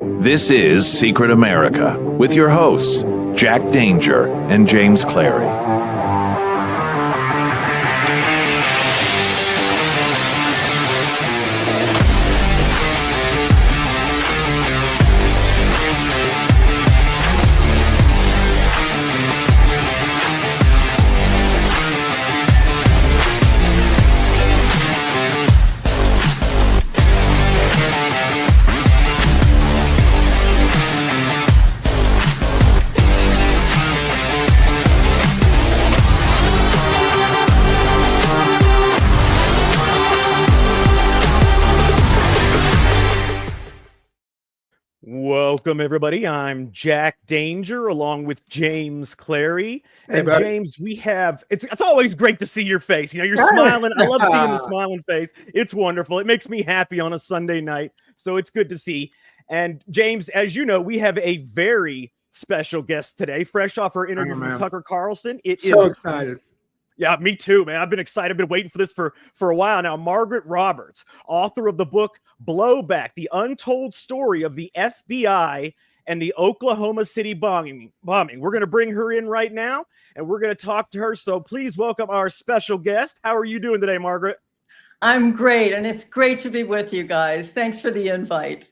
This is Secret America with your hosts, Jack Danger and James Clary. Welcome, everybody. I'm Jack Danger, along with James Clary. Hey, and buddy. James, we have it's always great to see your face. You know, you're smiling. I love seeing the smiling face. It's wonderful. It makes me happy on a Sunday night. So it's good to see. And James, as you know, we have a very special guest today, fresh off our interview from Tucker Carlson. Excited. Yeah, me too, man. I've been excited. I've been waiting for this for a while now. Margaret Roberts, author of the book Blowback, the untold story of the FBI and the Oklahoma City bombing. We're going to bring her in right now, and we're going to talk to her. So please welcome our special guest. How are you doing today, Margaret? I'm great, and it's great to be with you guys. Thanks for the invite.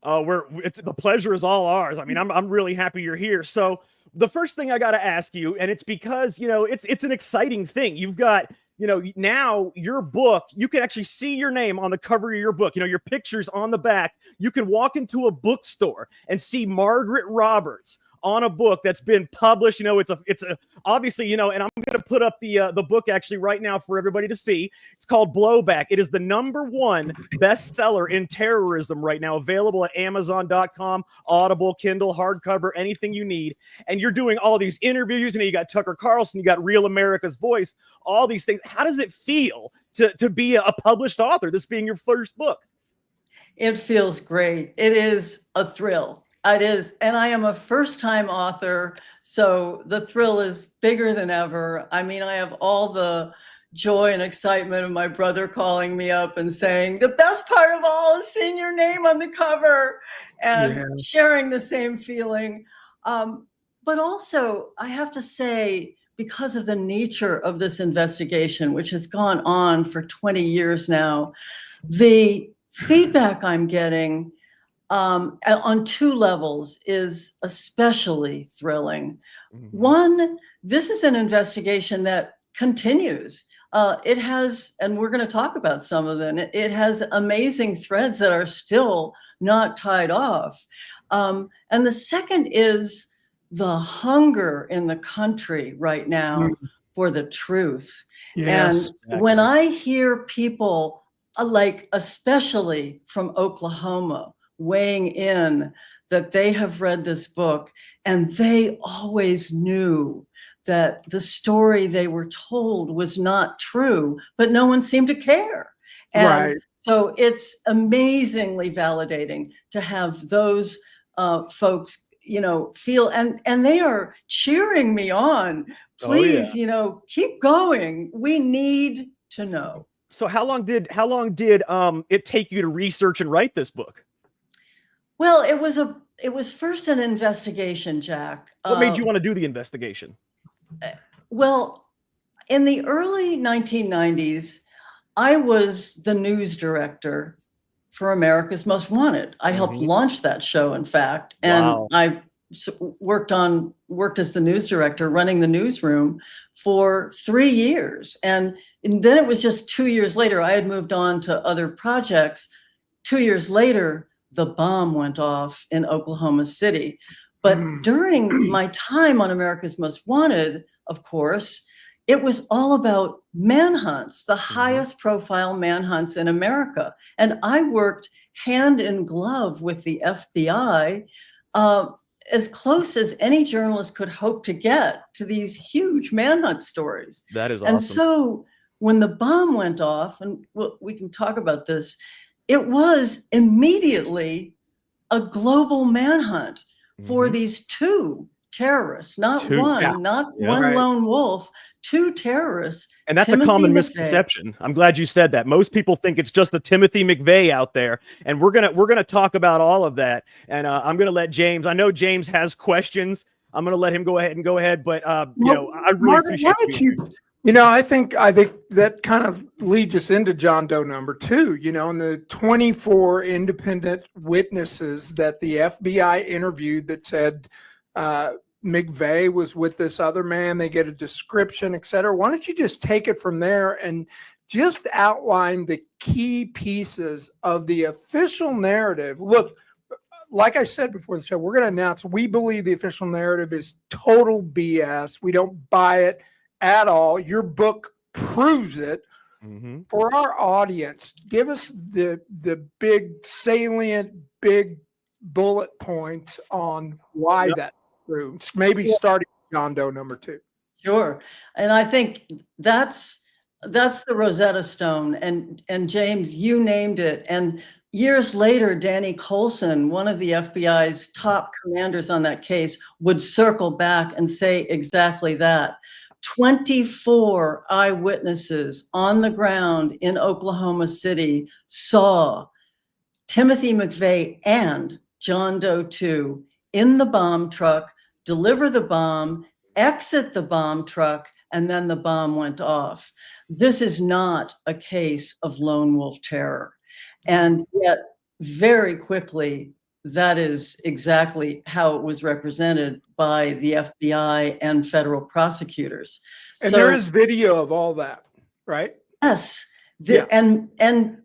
The pleasure is all ours. I mean, I'm really happy you're here. So the first thing I got to ask you, and it's because, you know, it's an exciting thing. You've got, you know, now your book, you can actually see your name on the cover of your book. You know, your picture's on the back. You can walk into a bookstore and see Margaret Roberts on a book that's been published. You know, it's a obviously, you know, and I'm going to put up the book actually right now for everybody to see. It's called Blowback. It is the #1 bestseller in terrorism right now, available at Amazon.com, Audible, Kindle, hardcover, anything you need. And you're doing all these interviews. You know, you got Tucker Carlson, you got Real America's Voice, all these things. How does it feel to be a published author, this being your first book? It feels great. It is a thrill. It is. And I am a first-time author, so the thrill is bigger than ever. I mean, I have all the joy and excitement of my brother calling me up and saying, the best part of all is seeing your name on the cover and sharing the same feeling. But also, I have to say, because of the nature of this investigation, which has gone on for 20 years now, the feedback I'm getting on two levels is especially thrilling. Mm-hmm. One, this is an investigation that continues. It has, and we're going to talk about some of them, it has amazing threads that are still not tied off. And the second is the hunger in the country right now for the truth. Yes, and when I hear people like, especially from Oklahoma, weighing in that they have read this book and they always knew that the story they were told was not true, but no one seemed to care. And so it's amazingly validating to have those folks, you know, feel, and they are cheering me on. Please, you know, keep going. We need to know. So how long did it take you to research and write this book? Well, it was first an investigation, Jack. What made you want to do the investigation? Well, in the early 1990s, I was the news director for America's Most Wanted. I helped launch that show, in fact, and I worked as the news director, running the newsroom for 3 years. And then it was just 2 years later, I had moved on to other projects. 2 years later, the bomb went off in Oklahoma City. But during my time on America's Most Wanted, of course, it was all about manhunts, the highest profile manhunts in America. And I worked hand in glove with the FBI, as close as any journalist could hope to get to these huge manhunt stories. That is awesome. And so when the bomb went off, and we can talk about this, it was immediately a global manhunt for these two terrorists, not Two. one, Yeah. not Yeah. one Right. lone wolf, 2 terrorists. And that's Timothy a common McVeigh. misconception. I'm glad you said that. Most people think it's just a Timothy McVeigh out there, and we're gonna talk about all of that. And I'm gonna let James. I know James has questions. I'm gonna let him go ahead. But I really Margaret, why appreciate don't you, I think that kind of leads us into John Doe number 2, and the 24 independent witnesses that the FBI interviewed that said McVeigh was with this other man. They get a description, et cetera. Why don't you just take it from there and just outline the key pieces of the official narrative? Look, like I said before the show, we're going to announce we believe the official narrative is total BS. We don't buy it at all. Your book proves it. Mm-hmm. For our audience, give us the big salient, big bullet points on why that proves. Maybe starting with John Doe number 2. Sure. And I think that's the Rosetta Stone. And James, you named it. And years later, Danny Coulson, one of the FBI's top commanders on that case, would circle back and say exactly that. 24 eyewitnesses on the ground in Oklahoma City saw Timothy McVeigh and John Doe 2 in the bomb truck, deliver the bomb, exit the bomb truck, and then the bomb went off. This is not a case of lone wolf terror. And yet, very quickly, that is exactly how it was represented by the FBI and federal prosecutors. And there is video of all that, right? Yes. Yeah. And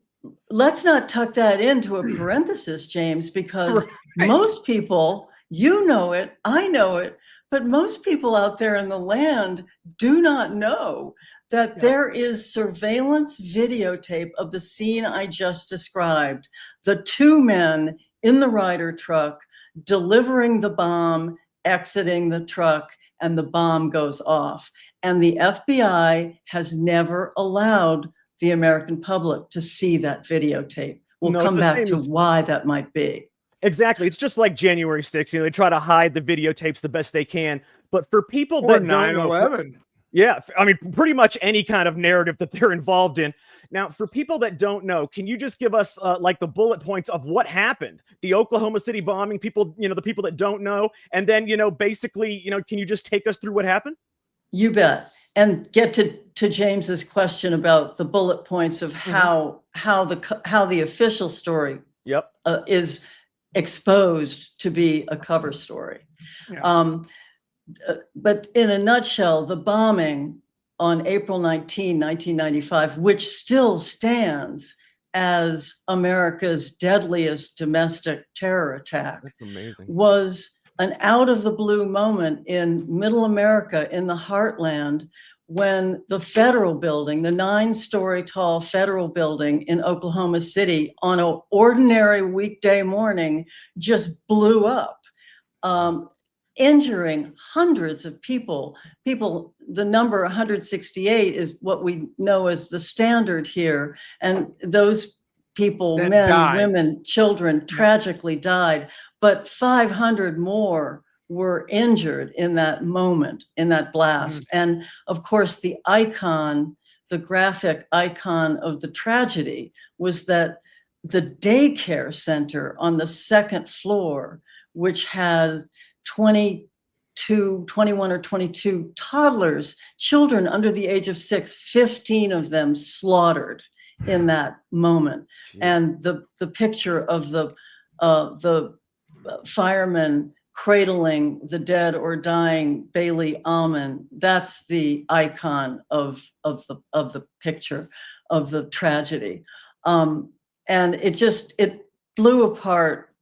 let's not tuck that into a parenthesis, James, because most people, you know it, I know it, but most people out there in the land do not know that there is surveillance videotape of the scene I just described. The 2 men in the Ryder truck delivering the bomb, exiting the truck, and the bomb goes off. And the FBI has never allowed the American public to see that videotape. We'll come back to why that might be. Exactly. It's just like January 6th. They try to hide the videotapes the best they can. But for people that 9/11. Yeah, I mean, pretty much any kind of narrative that they're involved in. Now, for people that don't know, can you just give us like the bullet points of what happened? The Oklahoma City bombing, people, the people that don't know, and then, basically, can you just take us through what happened? You bet. And get to James's question about the bullet points of how the official story is exposed to be a cover story. Yeah. But in a nutshell, the bombing on April 19, 1995, which still stands as America's deadliest domestic terror attack, was an out of the blue moment in middle America, in the heartland, when the federal building, the 9-story tall federal building in Oklahoma City on an ordinary weekday morning just blew up. Injuring hundreds of people. The number 168 is what we know as the standard here. And those people, that men, died. Women, children, tragically died. But 500 more were injured in that moment, in that blast. And of course, the graphic icon of the tragedy was that the daycare center on the 2nd floor, which had 21 or 22 toddlers, children under the age of 6, 15 of them slaughtered in that moment. Jeez. And the picture of the firemen cradling the dead or dying Bailey Almond, that's the icon of the picture of the tragedy. And it blew apart.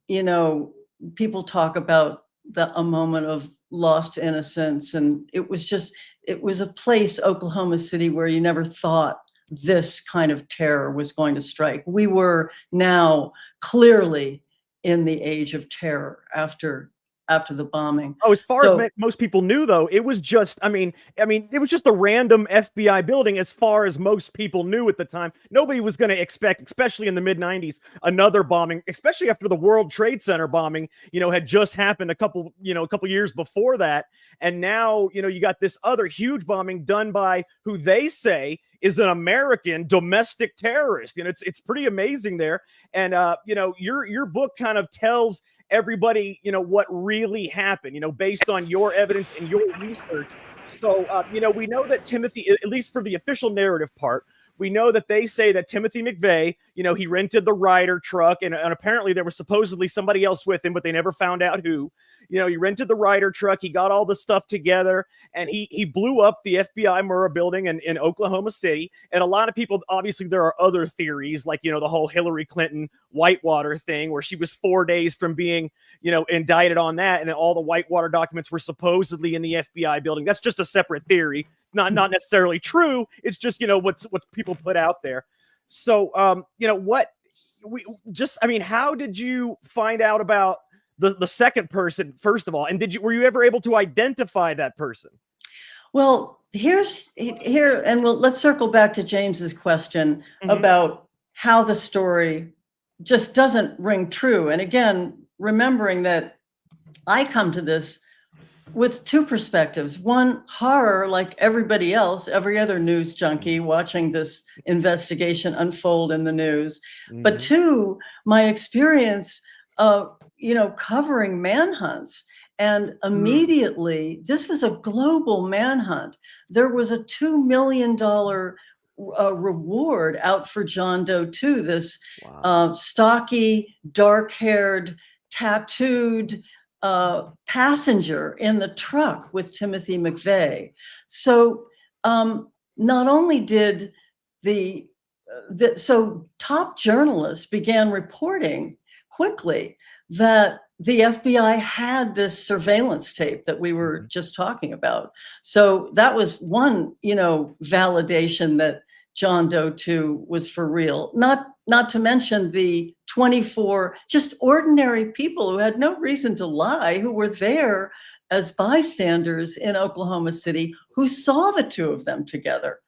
People talk about a moment of lost innocence. And it was a place, Oklahoma City, where you never thought this kind of terror was going to strike. We were now clearly in the age of terror after after the bombing. Oh, as far So- as most people knew, though, it was just, I mean, it was just a random FBI building as far as most people knew at the time. Nobody was going to expect, especially in the mid-90s, another bombing, especially after the World Trade Center bombing, had just happened a couple years before that. And now, you got this other huge bombing done by who they say is an American domestic terrorist. It's pretty amazing there. And, your book kind of tells everybody, what really happened, based on your evidence and your research. So, we know that Timothy, at least for the official narrative part, we know that they say that Timothy McVeigh, he rented the Ryder truck, and apparently there was supposedly somebody else with him, but they never found out who. He rented the Ryder truck, he got all the stuff together, and he blew up the FBI Murrah building in Oklahoma City. And a lot of people, obviously, there are other theories, like, the whole Hillary Clinton Whitewater thing, where she was 4 days from being, indicted on that, and then all the Whitewater documents were supposedly in the FBI building. That's just a separate theory. Not necessarily true. It's just, what people put out there. So, how did you find out about the second person, first of all? And were you ever able to identify that person? Well, let's circle back to James's question about how the story just doesn't ring true. And again, remembering that I come to this with two perspectives. One, horror, like everybody else, every other news junkie watching this investigation unfold in the news. But two, my experience of, covering manhunts. And immediately, this was a global manhunt. There was a $2 million reward out for John Doe 2, this stocky, dark-haired, tattooed passenger in the truck with Timothy McVeigh. So not only did so top journalists began reporting quickly that the FBI had this surveillance tape that we were just talking about. So that was one, validation that John Doe 2 was for real. Not to mention the 24 just ordinary people who had no reason to lie, who were there as bystanders in Oklahoma City, who saw the two of them together.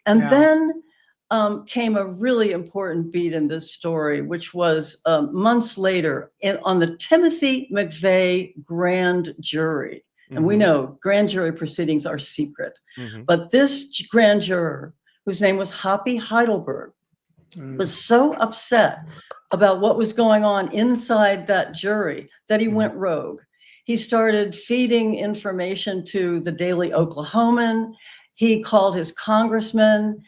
And then came a really important beat in this story, which was months later on the Timothy McVeigh grand jury. And we know grand jury proceedings are secret. But this grand juror, whose name was Hoppy Heidelberg, was so upset about what was going on inside that jury that he went rogue. He started feeding information to the Daily Oklahoman. He called his congressman,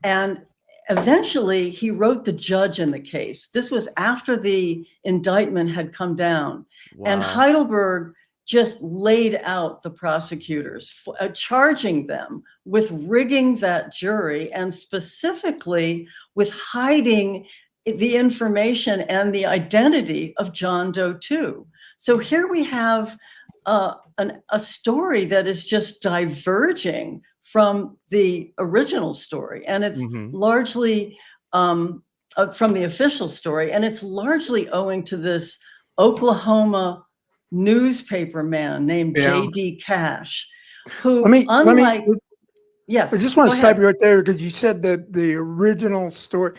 and eventually he wrote the judge in the case. This was after the indictment had come down. And Heidelberg just laid out the prosecutors, charging them with rigging that jury, and specifically with hiding the information and the identity of John Doe 2. So here we have a story that is just diverging from the original story, and it's largely from the official story, and it's largely owing to this Oklahoma newspaper man named J.D. Cash, who, yes, I just want to stop you right there, because you said that the original story.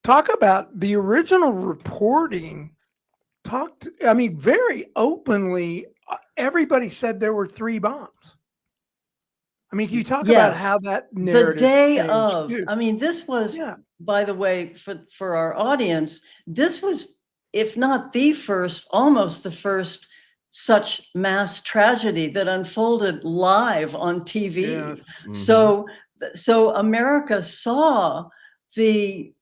Talk about the original reporting. Very openly. Everybody said there were 3 bombs. Can you talk about how that narrative the day changed of too? This was, by the way, for our audience, this was, if not the first, almost the first such mass tragedy that unfolded live on TV. So America saw the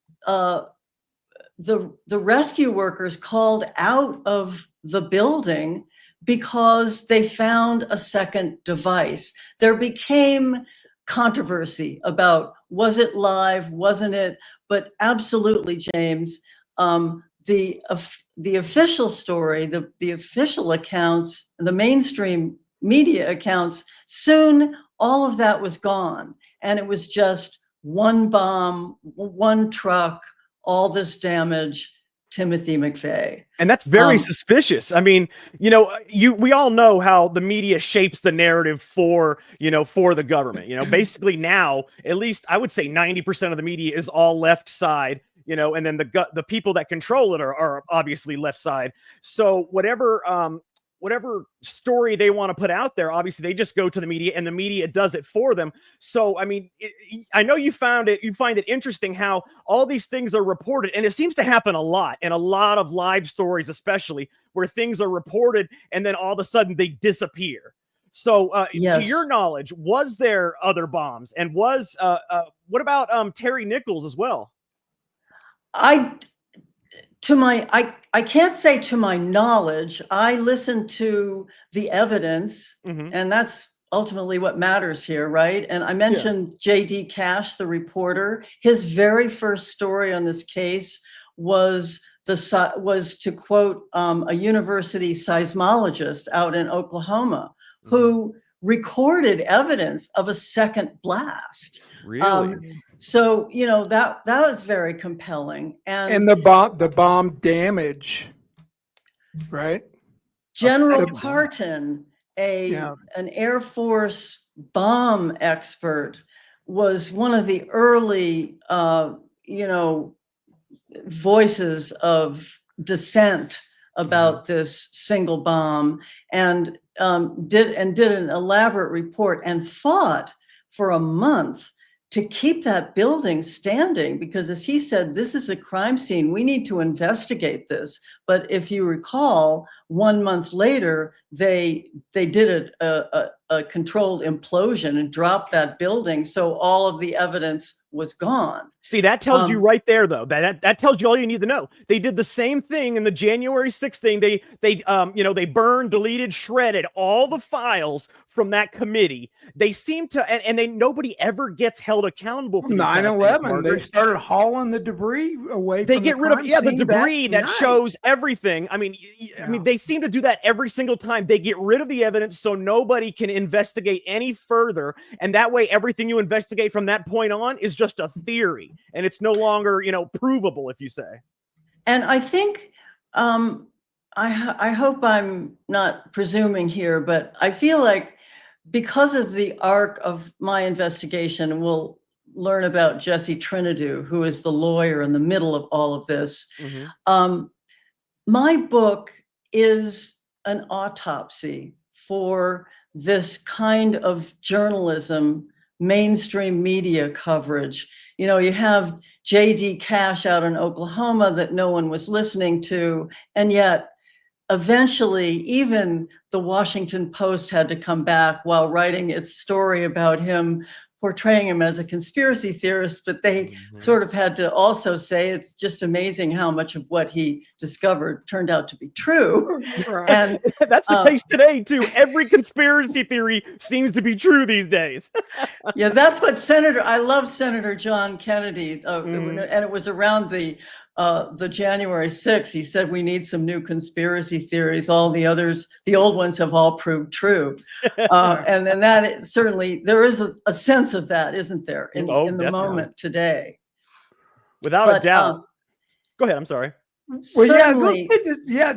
rescue workers called out of the building because they found a second device. There became controversy about, was it live, wasn't it? But absolutely, James, the official story, the official accounts, the mainstream media accounts, soon all of that was gone. And it was just one bomb, one truck, all this damage, Timothy McVeigh. And that's very suspicious. I mean, we all know how the media shapes the narrative for the government. Basically now, at least I would say 90% of the media is all left side, and then the people that control it are obviously left side. So whatever story they want to put out there, obviously they just go to the media and the media does it for them. So, I mean, I know you find it interesting how all these things are reported, and it seems to happen a lot in a lot of live stories, especially where things are reported and then all of a sudden they disappear. So, Yes. To your knowledge, was there other bombs, and what about Terry Nichols as well? I can't say to my knowledge. I listened to the evidence, and that's ultimately what matters here, right? And I mentioned J.D. Cash, the reporter. His very first story on this case was to quote a university seismologist out in Oklahoma who recorded evidence of a second blast. Really? So, that was very compelling. And the bomb damage, right? General Parton, an Air Force bomb expert, was one of the early, voices of dissent about this single bomb, and did an elaborate report and fought for a month to keep that building standing, because as he said, this is a crime scene. We need to investigate this. But if you recall, 1 month later, they did a controlled implosion and dropped that building. So all of the evidence was gone. See, that tells you right there, though. That tells you all you need to know. They did the same thing in the January 6th thing. They burned, deleted, shredded all the files from that committee. They seem to, and nobody ever gets held accountable for 9/11. They started hauling the debris away. They get rid of the debris that shows everything. I mean, they seem to do that every single time. They get rid of the evidence so nobody can investigate any further, and that way everything you investigate from that point on is just a theory, and it's no longer provable, if you say. And I think I hope I'm not presuming here, but I feel like because of the arc of my investigation, we'll learn about Jesse Trinidu, who is the lawyer in the middle of all of this. My book is an autopsy for this kind of journalism, mainstream media coverage. You have J.D. Cash out in Oklahoma that no one was listening to, and yet eventually even the Washington Post had to come back while writing its story about him, portraying him as a conspiracy theorist, but they sort of had to also say it's just amazing how much of what he discovered turned out to be true. Right. And that's the case today too. Every conspiracy theory seems to be true these days. Yeah, that's what I love Senator John Kennedy, and it was around the January 6th. He said we need some new conspiracy theories. All the others, the old ones, have all proved true. And then that certainly there is a sense of that, isn't there, in the moment today? Without a doubt. Go ahead. I'm sorry. Well,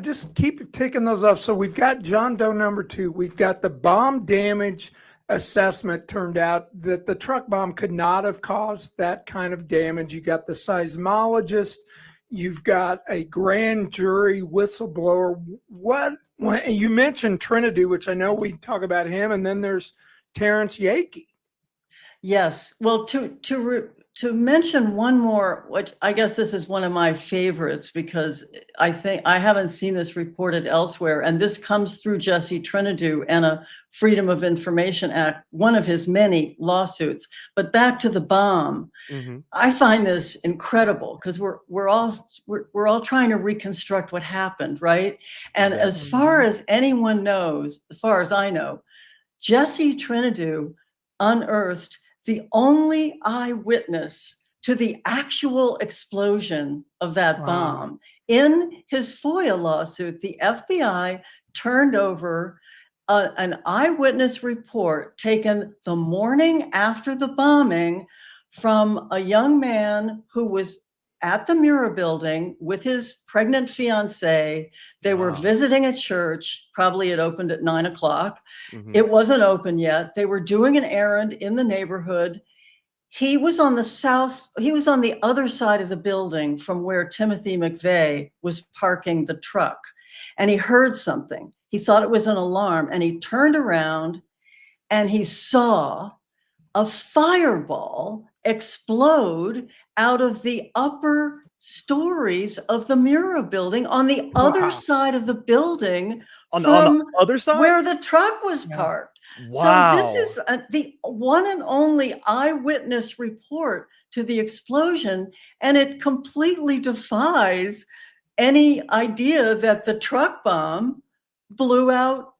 just keep taking those off. So we've got John Doe number 2. We've got the bomb damage assessment. Turned out that the truck bomb could not have caused that kind of damage. You got the seismologist. You've got a grand jury whistleblower. You mentioned Trinidu, which I know we talk about him, and then there's Terrence Yakey. Yes. Well, to mention one more, which I guess this is one of my favorites, because I think I haven't seen this reported elsewhere, and this comes through Jesse Trinidu and a Freedom of Information Act, one of his many lawsuits. But back to the bomb, I find this incredible because we're all trying to reconstruct what happened, right? And as far as anyone knows, as far as I know, Jesse Trinidu unearthed the only eyewitness to the actual explosion of that bomb. In his FOIA lawsuit, the FBI turned over an eyewitness report taken the morning after the bombing from a young man who was at the Murrah building with his pregnant fiancée. They were visiting a church. Probably it opened at 9 o'clock. It wasn't open yet. They were doing an errand in the neighborhood. He was on the other side of the building from where Timothy McVeigh was parking the truck. And he heard something. He thought it was an alarm, and he turned around and he saw a fireball explode out of the upper stories of the Murrah building on the other side of the building, on the other side where the truck was parked. Wow. So this is the one and only eyewitness report to the explosion, and it completely defies any idea that the truck bomb blew out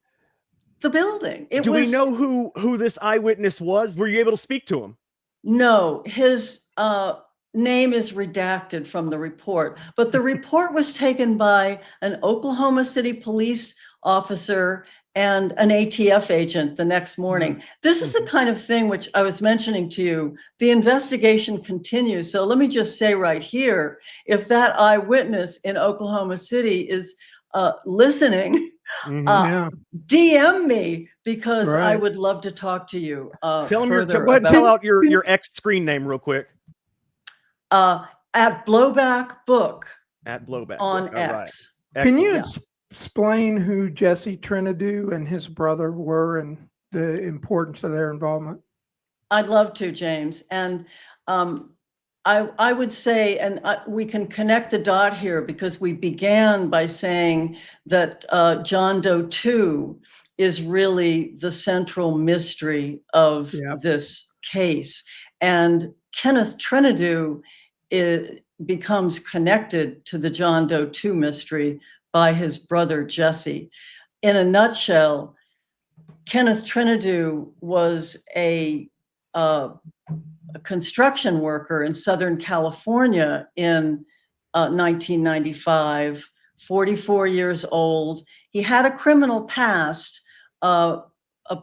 the building. Do we know who this eyewitness was? Were you able to speak to him? No, his name is redacted from the report, but the report was taken by an Oklahoma City police officer and an ATF agent the next morning. This is the kind of thing which I was mentioning to you. The investigation continues. So let me just say right here, if that eyewitness in Oklahoma City is listening, DM me, because I would love to talk to you. Tell out your X screen name real quick. At Blowback Book. At Blowback on Book. X. Right. Can you explain who Jesse Trinidu and his brother were and the importance of their involvement? I'd love to, James. And I would say, and we can connect the dot here, because we began by saying that John Doe 2 is really the central mystery of this case. And Kenneth Trinidu becomes connected to the John Doe 2 mystery by his brother, Jesse. In a nutshell, Kenneth Trinidu was a construction worker in Southern California in 1995, 44 years old. He had a criminal past, a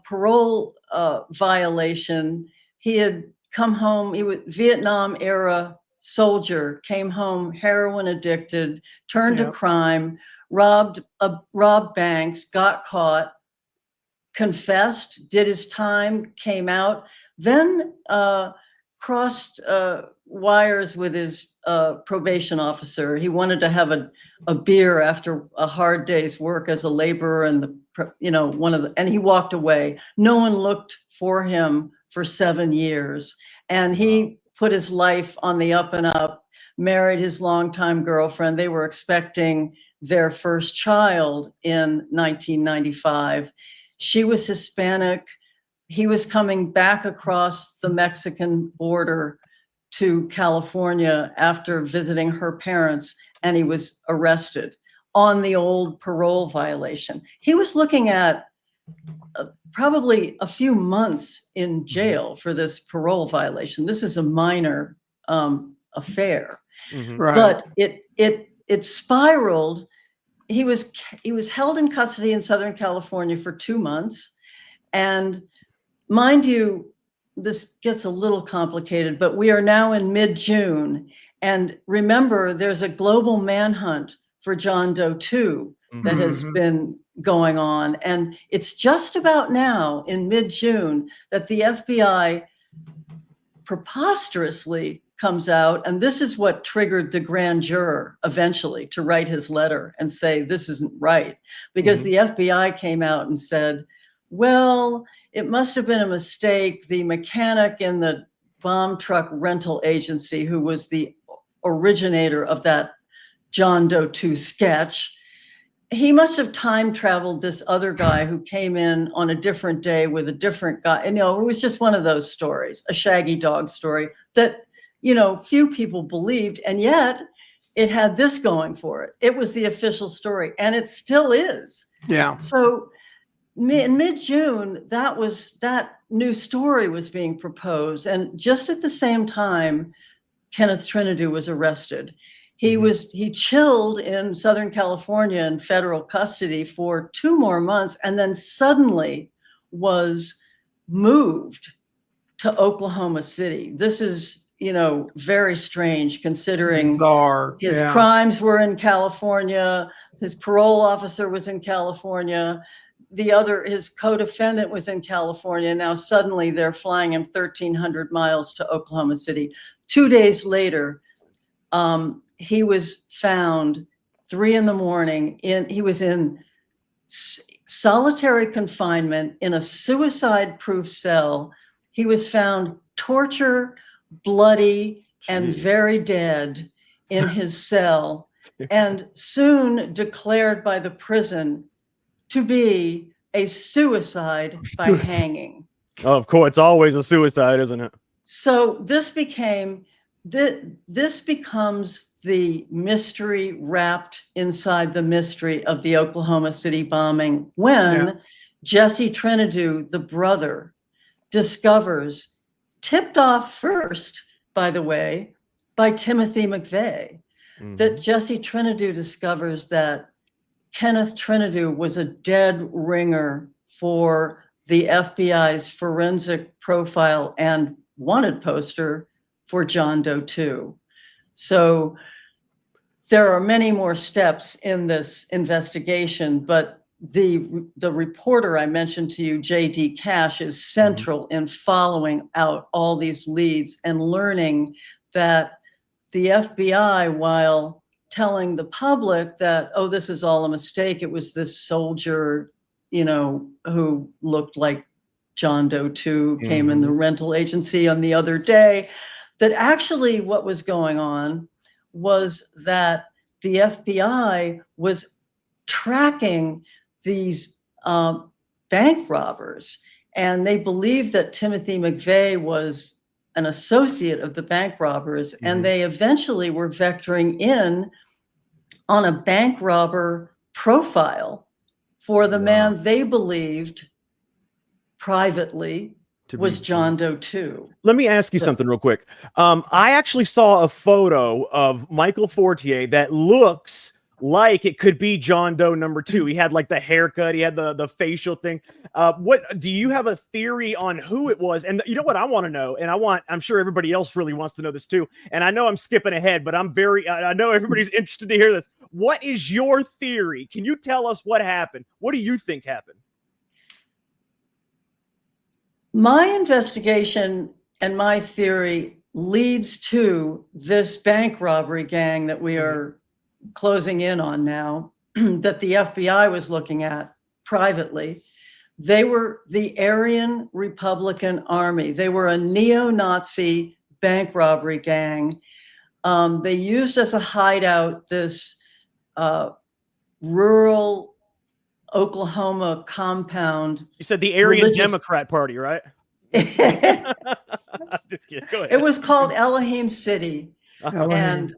parole violation. He had come home, he was Vietnam era soldier, came home heroin addicted, turned to crime, robbed banks, got caught, confessed, did his time, came out, then crossed wires with his probation officer. He wanted to have a beer after a hard day's work as a laborer, and and he walked away. No one looked for him for 7 years, and he put his life on the up and up, married his longtime girlfriend. They were expecting their first child in 1995. She was Hispanic. He was coming back across the Mexican border to California after visiting her parents, and he was arrested on the old parole violation. He was looking at probably a few months in jail for this parole violation. This is a minor affair, but it spiraled. He was held in custody in Southern California for 2 months, and mind you, this gets a little complicated, but we are now in mid-June, and remember, there's a global manhunt for John Doe 2 that has been going on. And it's just about now in mid-June that the FBI preposterously comes out, and this is what triggered the grand juror eventually to write his letter and say, this isn't right. Because the FBI came out and said, well, it must have been a mistake. The mechanic in the bomb truck rental agency, who was the originator of that John Doe 2 sketch, he must have time traveled this other guy who came in on a different day with a different guy. And, it was just one of those stories, a shaggy dog story that, few people believed. And yet it had this going for it. It was the official story, and it still is. Yeah. So in mid-June, that new story was being proposed. And just at the same time, Kenneth Trinidu was arrested. He chilled in Southern California in federal custody for 2 more months, and then suddenly was moved to Oklahoma City. This is very strange considering Bizarre. his crimes were in California. His parole officer was in California. His co-defendant was in California. Now suddenly they're flying him 1,300 miles to Oklahoma City. 2 days later, he was found 3 a.m. He was in solitary confinement in a suicide-proof cell. He was found tortured, bloody, and very dead in his cell, and soon declared by the prison to be a suicide by hanging. Oh, of course, it's always a suicide, isn't it? So this becomes the mystery wrapped inside the mystery of the Oklahoma City bombing when Jesse Trinidu, the brother, discovers, tipped off first, by the way, by Timothy McVeigh, that Jesse Trinidu discovers that Kenneth Trinidu was a dead ringer for the FBI's forensic profile and wanted poster for John Doe 2. So there are many more steps in this investigation, but the reporter I mentioned to you, J.D. Cash, is central in following out all these leads and learning that the FBI, while telling the public that, oh, this is all a mistake, it was this soldier, who looked like John Doe 2, came in the rental agency on the other day, that actually what was going on was that the FBI was tracking these bank robbers, and they believed that Timothy McVeigh was an associate of the bank robbers, and they eventually were vectoring in on a bank robber profile for the man they believed privately was John Doe 2. Let me ask you something real quick. I actually saw a photo of Michael Fortier that looks like it could be John Doe number 2. He had like the haircut, he had the facial thing. What do you have a theory on who it was? And you know what I want to know, and I'm sure everybody else really wants to know this too. And I know I'm skipping ahead, but I know everybody's interested to hear this. What is your theory? Can you tell us what happened? What do you think happened? My investigation and my theory leads to this bank robbery gang that we are closing in on now, that the FBI was looking at privately. They were the Aryan Republican Army. They were a neo-Nazi bank robbery gang. They used as a hideout this rural Oklahoma compound. You said the Aryan Democrat Party, right? Just kidding. Go ahead. It was called Elohim City. And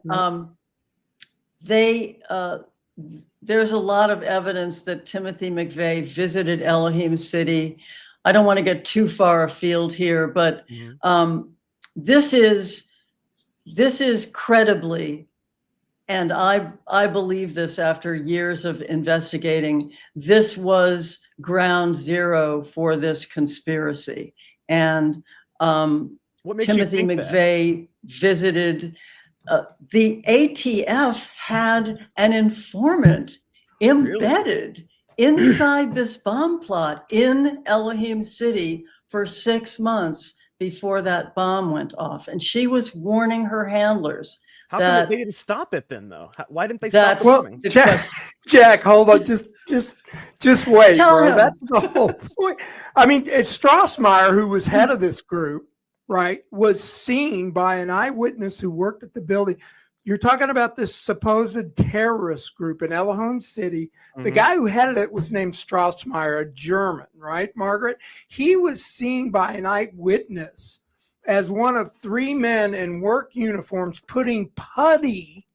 there's a lot of evidence that Timothy McVeigh visited Elohim City. I don't want to get too far afield here, but this is credibly, and I believe this after years of investigating, this was ground zero for this conspiracy. And Timothy McVeigh visited, the ATF had an informant embedded inside this bomb plot in Elohim City for 6 months before that bomb went off. And she was warning her handlers. How come they didn't stop it then, though? Why didn't they stop it? Well, Jack, hold on. Just wait, bro. That's the whole point. I mean, it's Strassmeyer, who was head of this group, right, was seen by an eyewitness who worked at the building. You're talking about this supposed terrorist group in Elohim City. The guy who headed it was named Strassmeyer, a German, right, Margaret? He was seen by an eyewitness as one of 3 men in work uniforms putting putty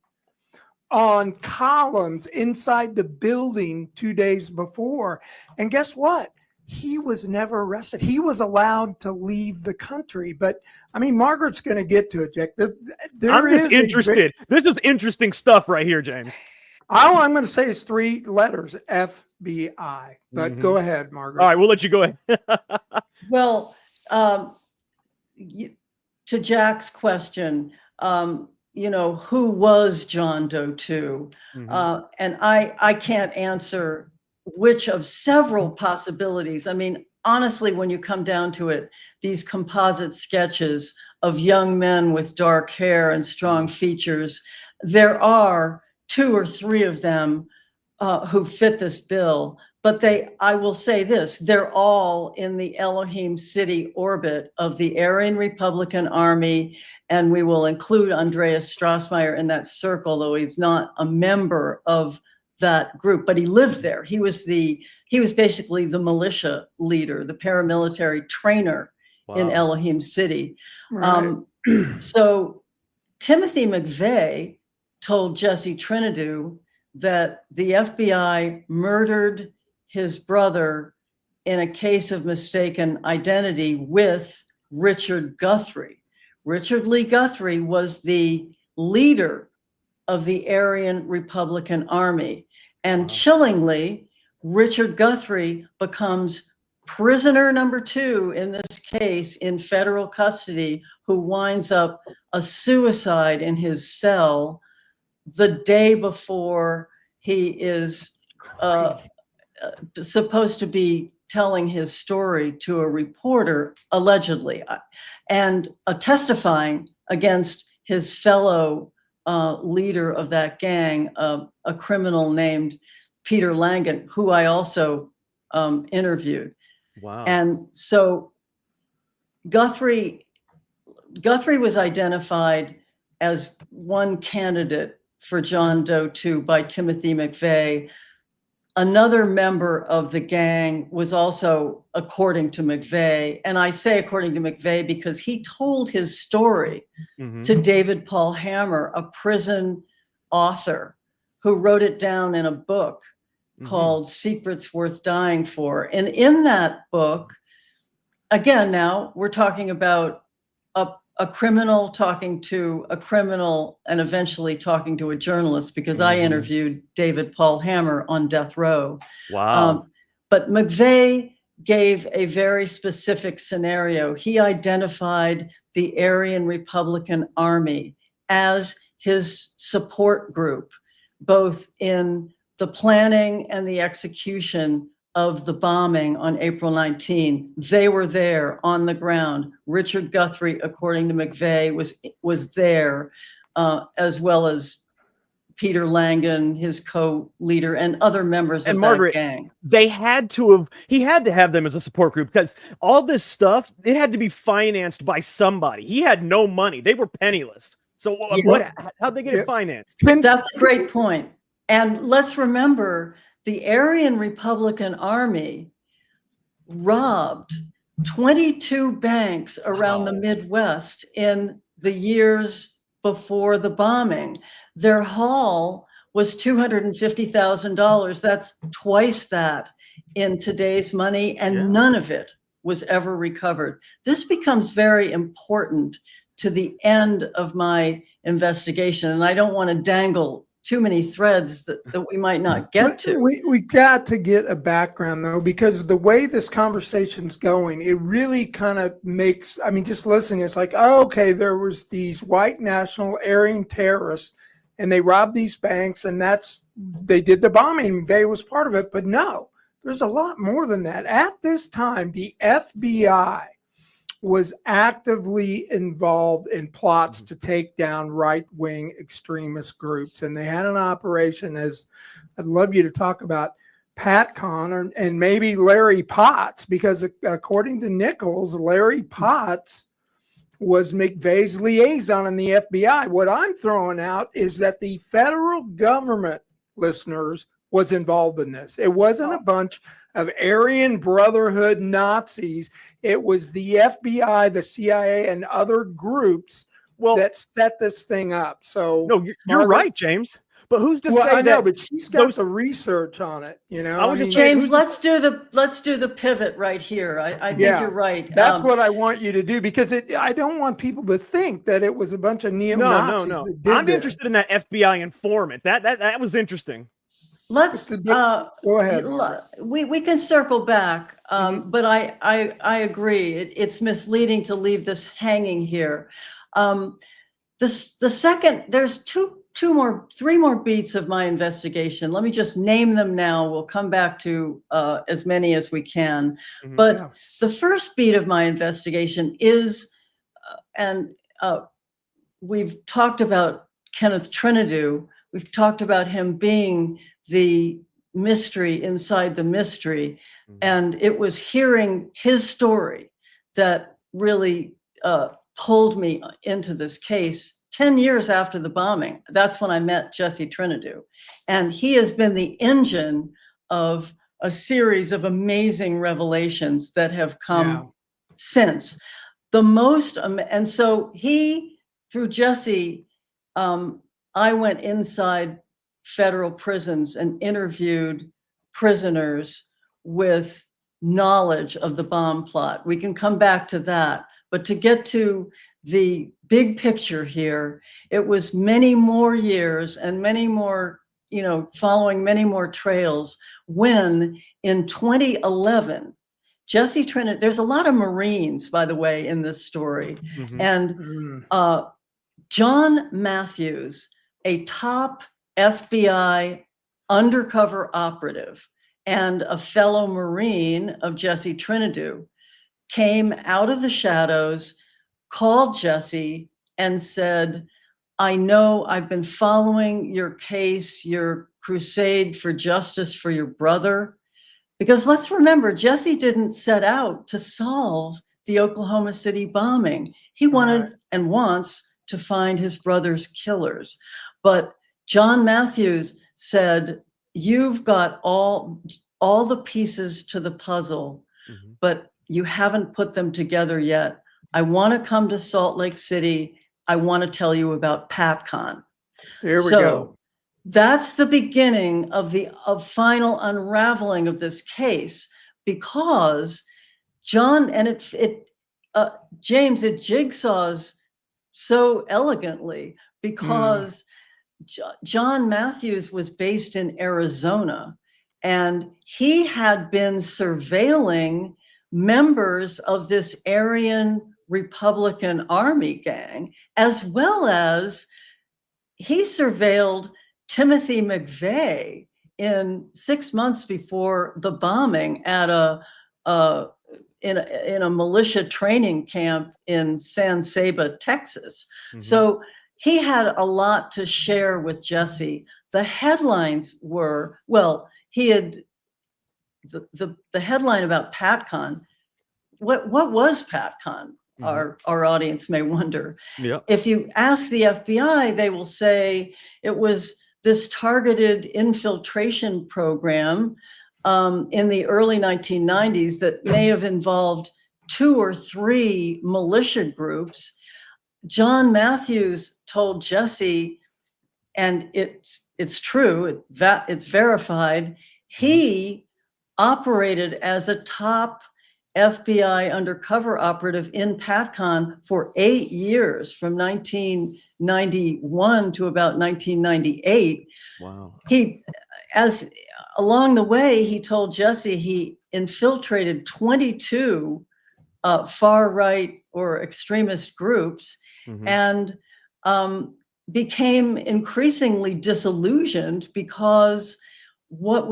on columns inside the building 2 days before. And guess what? He was never arrested. He was allowed to leave the country. But I mean, Margaret's going to get to it, Jack. I'm just interested. This is interesting stuff right here, James. All I'm going to say is 3 letters, FBI. But go ahead, Margaret. All right, we'll let you go ahead. Well, to Jack's question, who was John Doe 2? And I can't answer which of several possibilities. I mean, honestly, when you come down to it, these composite sketches of young men with dark hair and strong features, there are 2 or 3 of them who fit this bill. But I will say this, they're all in the Elohim City orbit of the Aryan Republican Army, and we will include Andreas Strassmeyer in that circle, though he's not a member of that group, but he lived there. He was basically the militia leader, the paramilitary trainer in Elohim City. Right. So Timothy McVeigh told Jesse Trinidu that the FBI murdered his brother in a case of mistaken identity with Richard Guthrie. Richard Lee Guthrie was the leader of the Aryan Republican Army. And chillingly, Richard Guthrie becomes prisoner number 2 in this case in federal custody, who winds up a suicide in his cell the day before he is supposed to be telling his story to a reporter, allegedly, and testifying against his fellow leader of that gang, a criminal named Peter Langan, who I also interviewed. Wow. And so Guthrie was identified as one candidate for John Doe 2 by Timothy McVeigh. Another member of the gang was also, according to McVeigh, and I say according to McVeigh because he told his story to David Paul Hammer, a prison author who wrote it down in a book called Secrets Worth Dying For. And in that book, again, now we're talking about a criminal talking to a criminal and eventually talking to a journalist, because I interviewed David Paul Hammer on death row. Wow. But McVeigh gave a very specific scenario. He identified the Aryan Republican Army as his support group, both in the planning and the execution of the bombing on April 19. They were there on the ground. Richard Guthrie, according to McVeigh, was there, as well as Peter Langan, his co-leader, and other members of Margaret, that gang. He had to have them as a support group, because all this stuff, it had to be financed by somebody. He had no money. They were penniless. So how'd they get it financed? That's a great point. And let's remember, the Aryan Republican Army robbed 22 banks around the Midwest in the years before the bombing. Their haul was $250,000. That's twice that in today's money, and none of it was ever recovered. This becomes very important to the end of my investigation, and I don't want to dangle too many threads that we might not get to. We got to get a background, though, because the way this conversation's going, it really kind of makes, I mean, just listening, it's like, oh, okay, there was these white national Aryan terrorists, and they robbed these banks, and they did the bombing. McVeigh was part of it, but no, there's a lot more than that. At this time, the FBI was actively involved in plots to take down right-wing extremist groups. And they had an operation, as I'd love you to talk about, PatCon and maybe Larry Potts, because according to Nichols, Larry Potts was McVeigh's liaison in the FBI. What I'm throwing out is that the federal government, listeners, was involved in this. It wasn't a bunch of Aryan Brotherhood Nazis. It was the FBI, the CIA, and other groups that set this thing up. So no, you're right, James. But who's to say I know, that? but she's got the research on it. You know, James, let's do the pivot right here. I think you're right. That's what I want you to do, because I don't want people to think that it was a bunch of neo-Nazis. No. That did I'm this. interested in that FBI informant. That was interesting. Let's go ahead. We can circle back. But I agree. It's misleading to leave this hanging here. The second, there's three more beats of my investigation. Let me just name them now. We'll come back to as many as we can. But the first beat of my investigation is, we've talked about Kenneth Trinidad. We've talked about him being the mystery inside the mystery. And it was hearing his story that really pulled me into this case. 10 years after the bombing, that's when I met Jesse Trinidad. And he has been the engine of a series of amazing revelations that have come since. And so through Jesse, I went inside federal prisons and interviewed prisoners with knowledge of the bomb plot. We can come back to that. But to get to the big picture here, it was many more years and many more, following many more trails when in 2011, Jesse Trinidad, there's a lot of Marines, by the way, in this story. And John Matthews, a top FBI undercover operative and a fellow Marine of Jesse Trinidad, came out of the shadows, called Jesse and said, I know I've been following your case, your crusade for justice for your brother. Because let's remember, Jesse didn't set out to solve the Oklahoma City bombing. He wanted and wants to find his brother's killers. But John Matthews said, you've got all the pieces to the puzzle, but you haven't put them together yet. I want to come to Salt Lake City. I want to tell you about PatCon. There we go. That's the beginning of the final unraveling of this case, because John, and James, it jigsaws so elegantly, because John Matthews was based in Arizona, and he had been surveilling members of this Aryan Republican Army gang, as well as he surveilled Timothy McVeigh in 6 months before the bombing at in a militia training camp in San Saba, Texas. So he had a lot to share with Jesse. The headlines were, he had the headline about PatCon. What was PatCon? Our audience may wonder. If you ask the FBI, they will say it was this targeted infiltration program in the early 1990s that may have involved 2 or 3 militia groups. John Matthews told Jesse, and it's true, it's verified, he operated as a top FBI undercover operative in PatCon for 8 years, from 1991 to about 1998. Wow. Along the way, he told Jesse he infiltrated 22 far-right or extremist groups, and became increasingly disillusioned, because what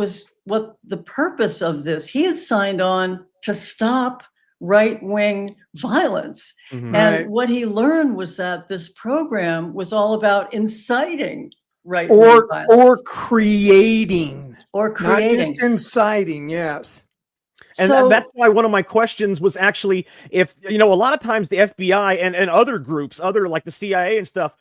the purpose of this, he had signed on to stop right-wing violence. And what he learned was that this program was all about inciting right-wing violence. Or creating. Not just inciting, yes. And that's why one of my questions was actually, if, a lot of times the FBI and other groups, like the CIA and stuff,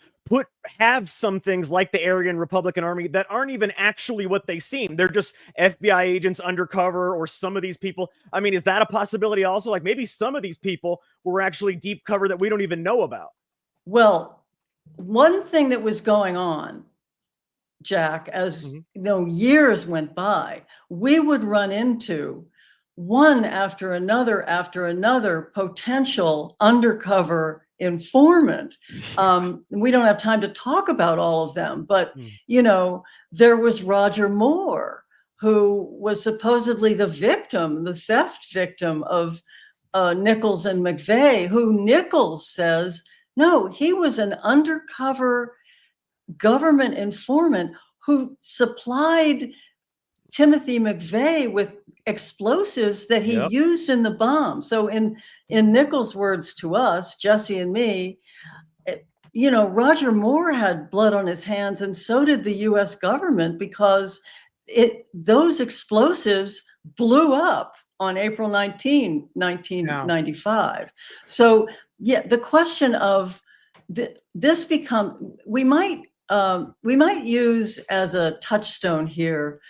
have some things like the Aryan Republican Army that aren't even actually what they seem. They're just FBI agents undercover, or some of these people. I mean, is that a possibility also? Like, maybe some of these people were actually deep cover that we don't even know about. Well, one thing that was going on, Jack, as years went by, we would run into one after another potential undercover informant. We don't have time to talk about all of them, but there was Roger Moore, who was supposedly the theft victim of Nichols and McVeigh, who Nichols says, no, he was an undercover government informant who supplied Timothy McVeigh with explosives that he used in the bomb. So in Nichols' words to us, Jesse and me, Roger Moore had blood on his hands, and so did the US government, because those explosives blew up on April 19, 1995. So the question of this we might use as a touchstone here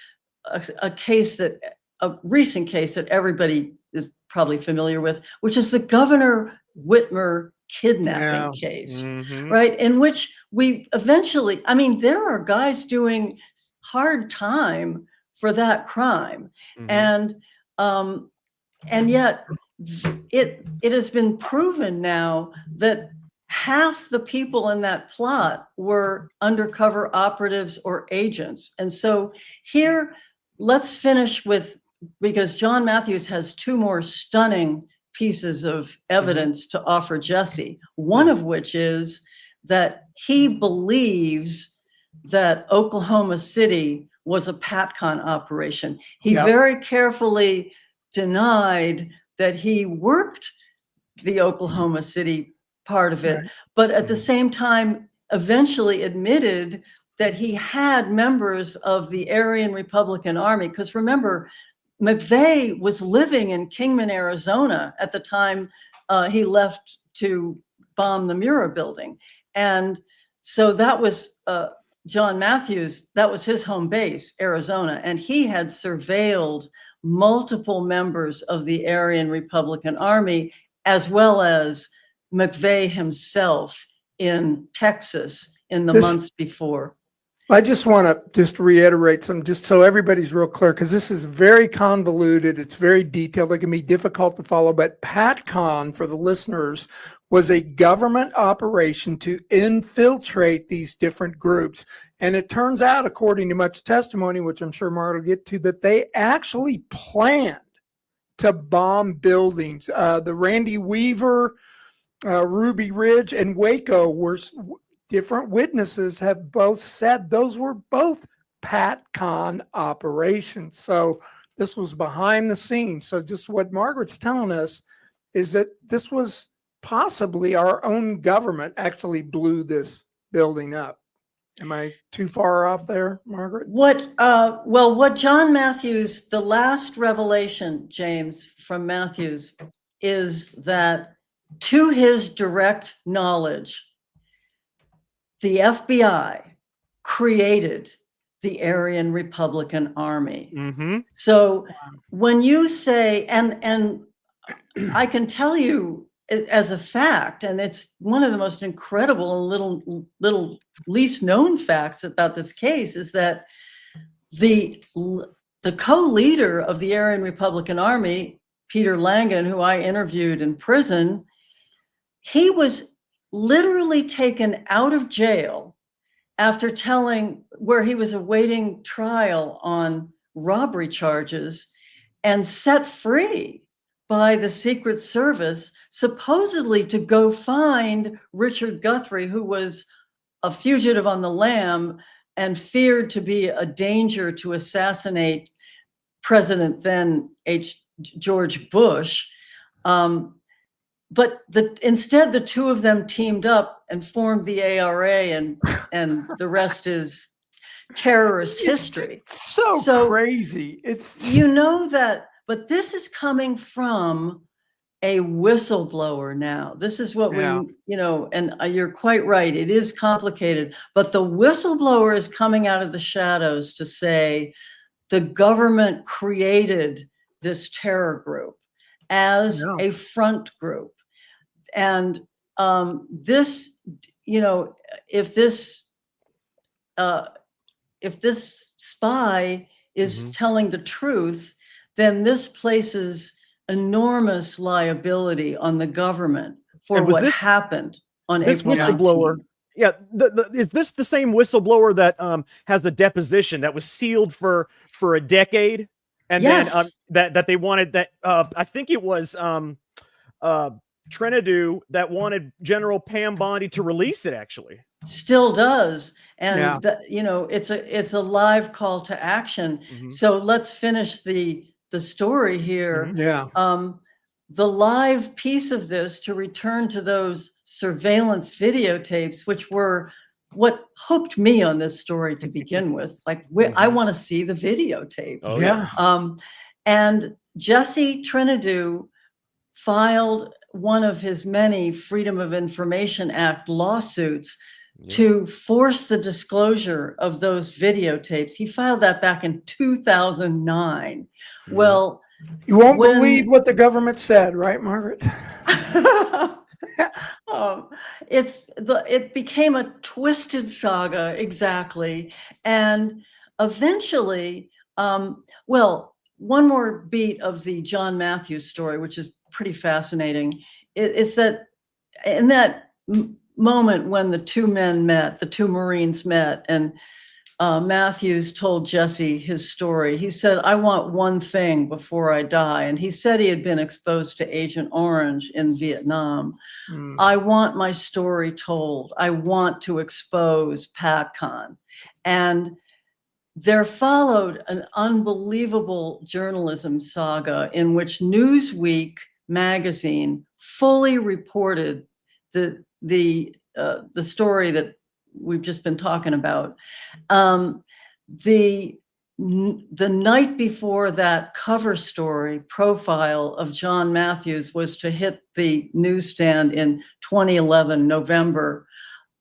a recent case that everybody is probably familiar with, which is the Governor Whitmer kidnapping case, right? In which we eventually, there are guys doing hard time for that crime. And yet it has been proven now that half the people in that plot were undercover operatives or agents. And so here, let's finish with, because John Matthews has two more stunning pieces of evidence to offer Jesse, one of which is that he believes that Oklahoma City was a PATCON operation. He very carefully denied that he worked the Oklahoma City part of it, but at the same time, eventually admitted that he had members of the Aryan Republican Army. Because remember, McVeigh was living in Kingman, Arizona at the time he left to bomb the Murrah building. And so that was John Matthews, that was his home base, Arizona. And he had surveilled multiple members of the Aryan Republican Army, as well as McVeigh himself in Texas in the months before. I just want to reiterate some, just so everybody's real clear, because this is very convoluted. It's very detailed. It can be difficult to follow. But PATCON, for the listeners, was a government operation to infiltrate these different groups. And it turns out, according to much testimony, which I'm sure Margaret will get to, that they actually planned to bomb buildings. The Randy Weaver, Ruby Ridge, and Waco were... Different witnesses have both said those were both PATCON operations. So this was behind the scenes. So just what Margaret's telling us is that this was possibly our own government actually blew this building up. Am I too far off there, Margaret? What John Matthews, the last revelation, James, from Matthews, is that to his direct knowledge, the FBI created the Aryan Republican Army. So when you say, and I can tell you as a fact, and it's one of the most incredible little least known facts about this case, is that the co-leader of the Aryan Republican Army, Peter Langan, who I interviewed in prison, he was literally taken out of jail after where he was awaiting trial on robbery charges, and set free by the Secret Service, supposedly to go find Richard Guthrie, who was a fugitive on the lam and feared to be a danger to assassinate President then George Bush. But instead, the two of them teamed up and formed the ARA, and the rest is terrorist history. It's so crazy. It's that, but this is coming from a whistleblower now. This is what and you're quite right. It is complicated, but the whistleblower is coming out of the shadows to say the government created this terror group as a front group. And this, if this spy is telling the truth, then this places enormous liability on the government for what happened on April 19th. Yeah, is this the same whistleblower that has a deposition that was sealed for a decade, and Yes. then that they wanted that I think it was Trinidad that wanted General Pam Bondi to release it actually. Still does. And Yeah. it's a live call to action. So let's finish the story here. Yeah. The live piece of this, to return to those surveillance videotapes, which were what hooked me on this story to begin with. Like, I want to see the videotape. Oh, Yeah. And Jesse Trinidad filed one of his many Freedom of Information Act lawsuits to force the disclosure of those videotapes. He filed that back in 2009. Well, you won't believe what the government said, right, Margaret? It became a twisted saga, exactly. And eventually, one more beat of the John Matthews story, which is pretty fascinating. It's that in that moment when the two Marines met, and Matthews told Jesse his story. He said, "I want one thing before I die." And he said he had been exposed to Agent Orange in Vietnam. "I want my story told. I want to expose PatCon." And there followed an unbelievable journalism saga in which Newsweek magazine fully reported the story that we've just been talking about. The night before that cover story profile of John Matthews was to hit the newsstand in 2011, November,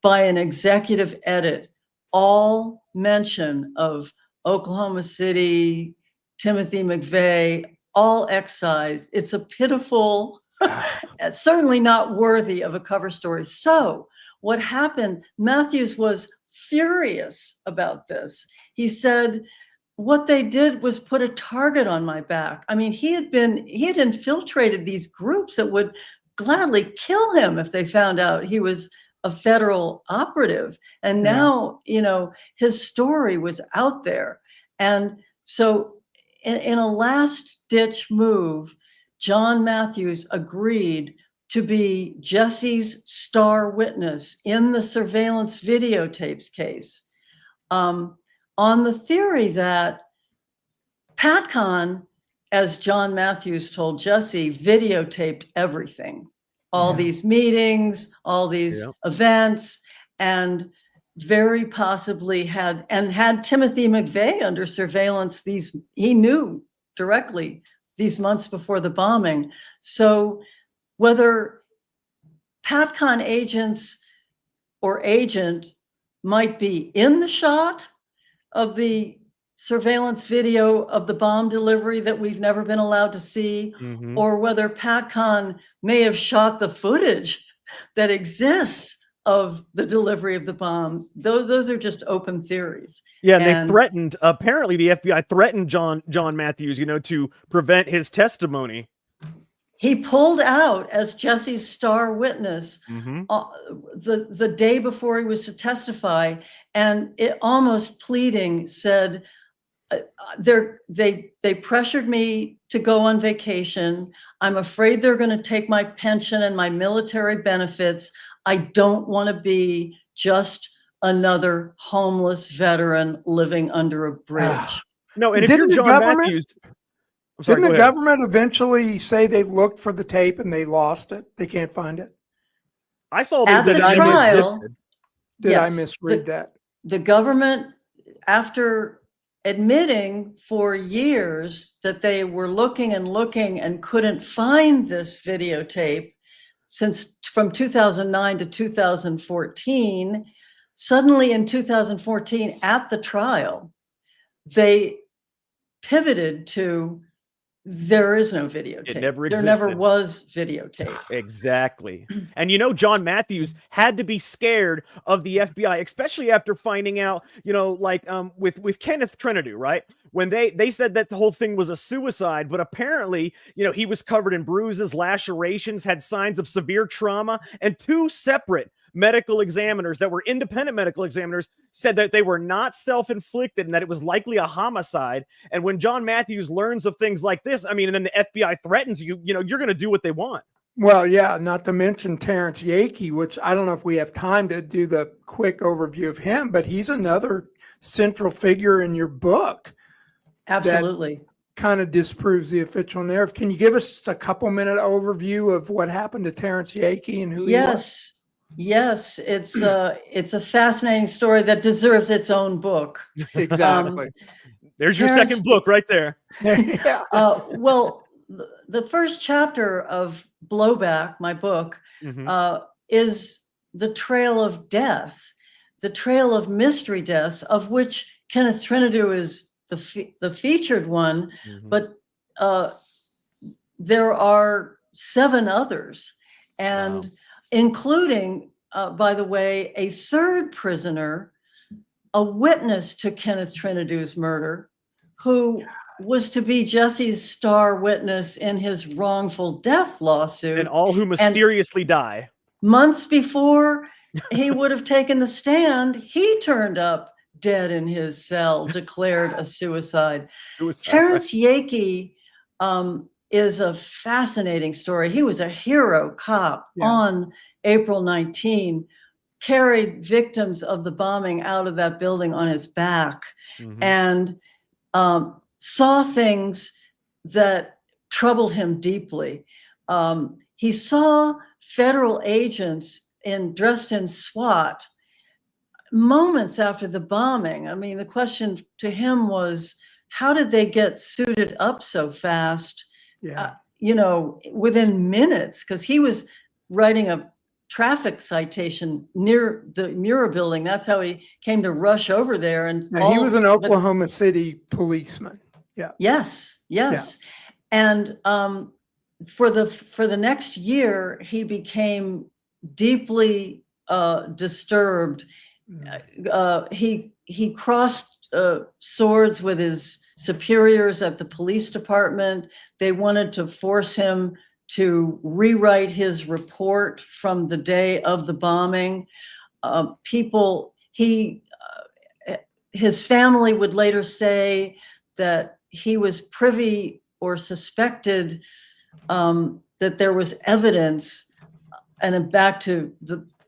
by an executive edit, all mention of Oklahoma City, Timothy McVeigh, all excised. It's a pitiful, certainly not worthy of a cover story. So what happened, Matthews was furious about this. He said, what they did was put a target on my back. I mean, he had infiltrated these groups that would gladly kill him if they found out he was a federal operative. And now, his story was out there. And so in a last ditch move, John Matthews agreed to be Jesse's star witness in the surveillance videotapes case, on the theory that PatCon, as John Matthews told Jesse, videotaped everything, all these meetings, all these events, and very possibly had Timothy McVeigh under surveillance. He knew directly these months before the bombing. So whether PatCon agents or agent might be in the shot of the surveillance video of the bomb delivery that we've never been allowed to see, or whether PatCon may have shot the footage that exists of the delivery of the bomb. Those are just open theories. Yeah, and they threatened, apparently the FBI threatened John Matthews, to prevent his testimony. He pulled out as Jesse's star witness the day before he was to testify, and it almost pleading said, they pressured me to go on vacation. I'm afraid they're going to take my pension and my military benefits. I don't want to be just another homeless veteran living under a bridge. No, and if you're John Matthews, didn't the government eventually say they looked for the tape and they lost it? They can't find it. I saw at the trial. Did I misread that? The government, after admitting for years that they were looking and couldn't find this videotape since from 2009 to 2014, suddenly in 2014 at the trial, they pivoted to there is no videotape. It never existed. There never was videotape. Exactly. And John Matthews had to be scared of the FBI, especially after finding out, with Kenneth Trinidad, right? When they said that the whole thing was a suicide, but apparently, he was covered in bruises, lacerations, had signs of severe trauma, and 2 separate medical examiners that were independent medical examiners said that they were not self-inflicted and that it was likely a homicide. And when John Matthews learns of things like this, I mean, and then the FBI threatens you, you know, you're going to do what they want. Well, yeah, not to mention Terrence Yakey, which I don't know if we have time to do the quick overview of him, but he's another central figure in your book. Absolutely. Kind of disproves the official narrative. Can you give us just a couple minute overview of what happened to Terrence Yakey and who he was? Yes, it's a fascinating story that deserves its own book. Exactly. There's your second book right there. Yeah. Well, the first chapter of Blowback, my book, is the trail of death, the trail of mystery deaths, of which Kenneth Trinidad is the featured one, but there are 7 others, and including, by the way, a third prisoner, a witness to Kenneth Trinidad's murder, who was to be Jesse's star witness in his wrongful death lawsuit. And all who mysteriously die. Months before he would have taken the stand, he turned up dead in his cell, declared a suicide. Terrence Yakey is a fascinating story. He was a hero cop on April 19, carried victims of the bombing out of that building on his back, and saw things that troubled him deeply. He saw federal agents dressed in SWAT moments after the bombing. I mean, the question to him was, how did they get suited up so fast? You know, within minutes, because he was writing a traffic citation near the Mura building. That's how he came to rush over there. And he was an Oklahoma City policeman. Yes. And for the next year, he became deeply disturbed. He crossed swords with his superiors at the police department. They wanted to force him to rewrite his report from the day of the bombing. His family would later say that he was privy or suspected that there was evidence, and back to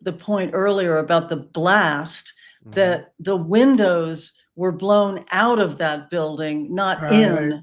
the point earlier about the blast, that the windows were blown out of that building, not in.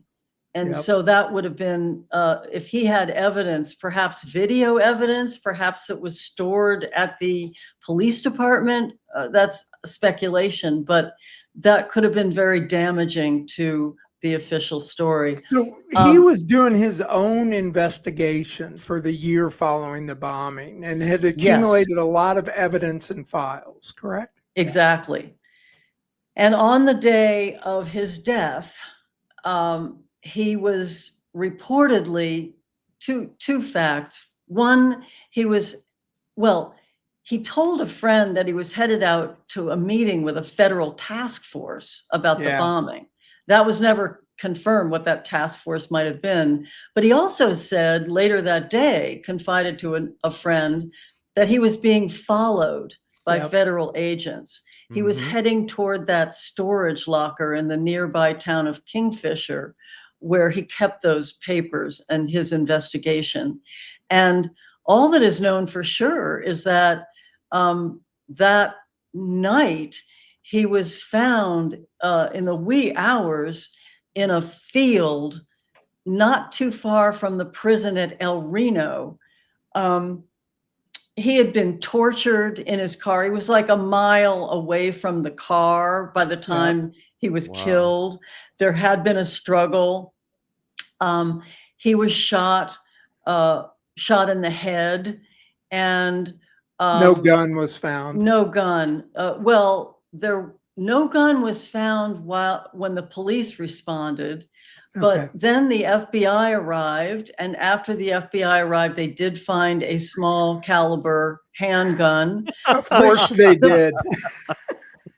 And so that would have been, if he had evidence, perhaps video evidence, perhaps that was stored at the police department. That's speculation, but that could have been very damaging to the official story. So he was doing his own investigation for the year following the bombing and had accumulated a lot of evidence and files, correct? Exactly. And on the day of his death, he was reportedly two facts. One, he told a friend that he was headed out to a meeting with a federal task force about the bombing. That was never confirmed what that task force might have been. But he also said later that day, confided to a friend, that he was being followed by federal agents. He was heading toward that storage locker in the nearby town of Kingfisher, where he kept those papers and his investigation. And all that is known for sure is that that night he was found in the wee hours in a field not too far from the prison at El Reno. He had been tortured in his car. He was like a mile away from the car by the time he was killed. There had been a struggle. He was shot in the head, and no gun was found. No gun. No gun was found when the police responded. But then the FBI arrived, and after the FBI arrived, they did find a small caliber handgun. Of course they did.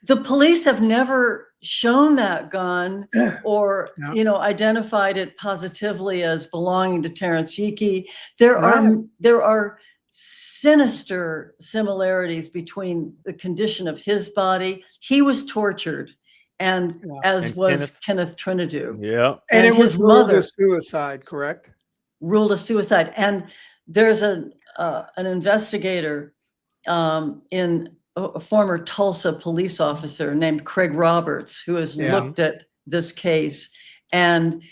The police have never shown that gun or, identified it positively as belonging to Terrence Yakey. There are sinister similarities between the condition of his body. He was tortured, and as And was Kenneth Trinidad. Yeah. And it was his ruled mother a suicide, correct? ruled a suicide. And there's an investigator, in a former Tulsa police officer named Craig Roberts, who has looked at this case. And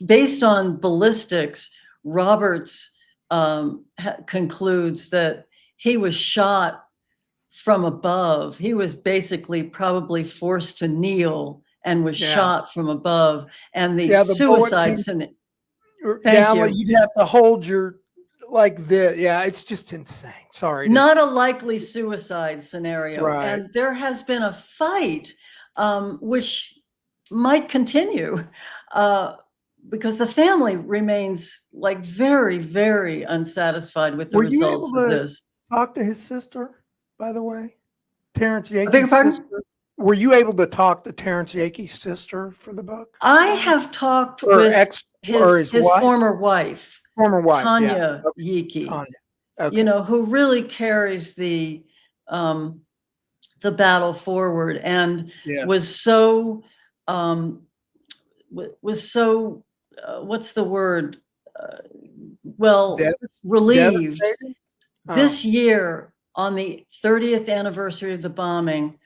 based on ballistics, Roberts concludes that he was shot from above. He was basically probably forced to kneel and was shot from above. And the suicides and you'd have to hold your like this. Yeah, it's just insane. Sorry. Not a likely suicide scenario. Right. And there has been a fight, which might continue, because the family remains like very, very unsatisfied with the results of this. Talk to his sister, by the way, Terrence Beg your Yake's pardon? sister. Were you able to talk to Terrence Yake's sister for the book? I have talked Or with his wife? former wife, Tanya Yeke, Tanya. Okay. who really carries the battle forward and was so what's the word? Relieved. Devastated? This year, on the 30th anniversary of the bombing,